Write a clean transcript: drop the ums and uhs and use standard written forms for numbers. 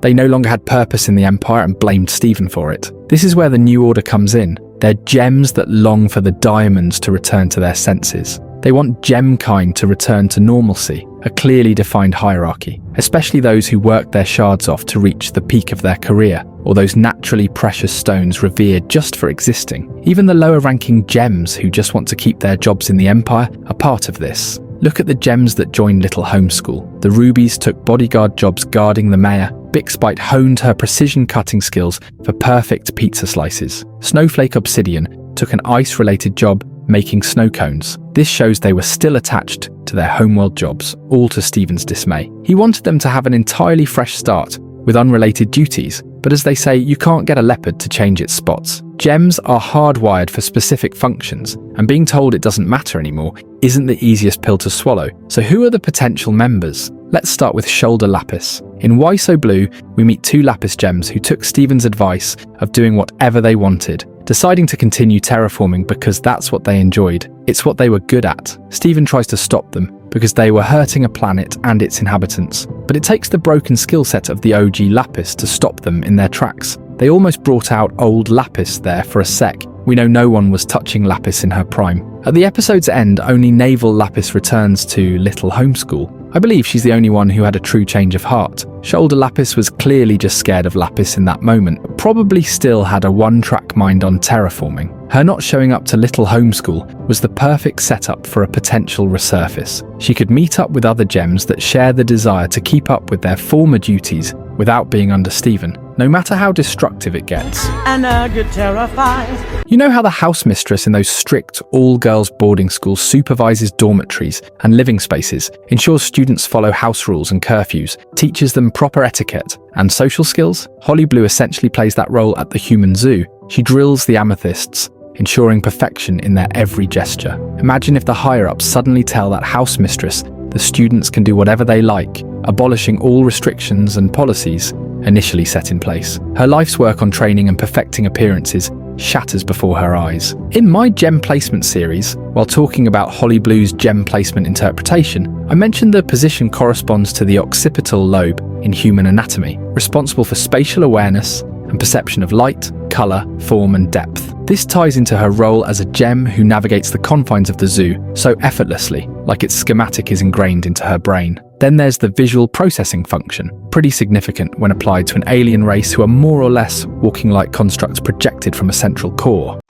They no longer had purpose in the Empire and blamed Stephen for it. This is where the New Order comes in. They're gems that long for the diamonds to return to their senses. They want gemkind to return to normalcy, a clearly defined hierarchy, especially those who worked their shards off to reach the peak of their career, or those naturally precious stones revered just for existing. Even the lower-ranking gems who just want to keep their jobs in the Empire are part of this. Look at the gems that joined Little Homeschool. The Rubies took bodyguard jobs guarding the mayor. Bixbyte honed her precision cutting skills for perfect pizza slices. Snowflake Obsidian took an ice-related job making snow cones. This shows they were still attached to their homeworld jobs, all to Stephen's dismay. He wanted them to have an entirely fresh start with unrelated duties, but as they say, you can't get a leopard to change its spots. Gems are hardwired for specific functions, and being told it doesn't matter anymore isn't the easiest pill to swallow. So who are the potential members? Let's start with Shoulder Lapis. In Why So Blue, we meet two Lapis gems who took Stephen's advice of doing whatever they wanted, deciding to continue terraforming because that's what they enjoyed. It's what they were good at. Stephen tries to stop them because they were hurting a planet and its inhabitants. But it takes the broken skill set of the OG Lapis to stop them in their tracks. They almost brought out old Lapis there for a sec. We know no one was touching Lapis in her prime. At the episode's end, only Naval Lapis returns to Little Homeschool. I believe she's the only one who had a true change of heart. Shoulder Lapis was clearly just scared of Lapis in that moment, but probably still had a one-track mind on terraforming. Her not showing up to Little Homeschool was the perfect setup for a potential resurface. She could meet up with other gems that share the desire to keep up with their former duties without being under Stephen, no matter how destructive it gets. And I get terrified. You know how the house mistress in those strict all-girls boarding schools supervises dormitories and living spaces, ensures students follow house rules and curfews, teaches them proper etiquette and social skills? Holly Blue essentially plays that role at the Human Zoo. She drills the amethysts, ensuring perfection in their every gesture. Imagine if the higher-ups suddenly tell that house mistress the students can do whatever they like, abolishing all restrictions and policies initially set in place. Her life's work on training and perfecting appearances shatters before her eyes. In my gem placement series, while talking about Holly Blue's gem placement interpretation, I mentioned the position corresponds to the occipital lobe in human anatomy, responsible for spatial awareness and perception of light, colour, form and depth. This ties into her role as a gem who navigates the confines of the zoo so effortlessly, like its schematic is ingrained into her brain. Then there's the visual processing function, pretty significant when applied to an alien race who are more or less walking like constructs projected from a central core.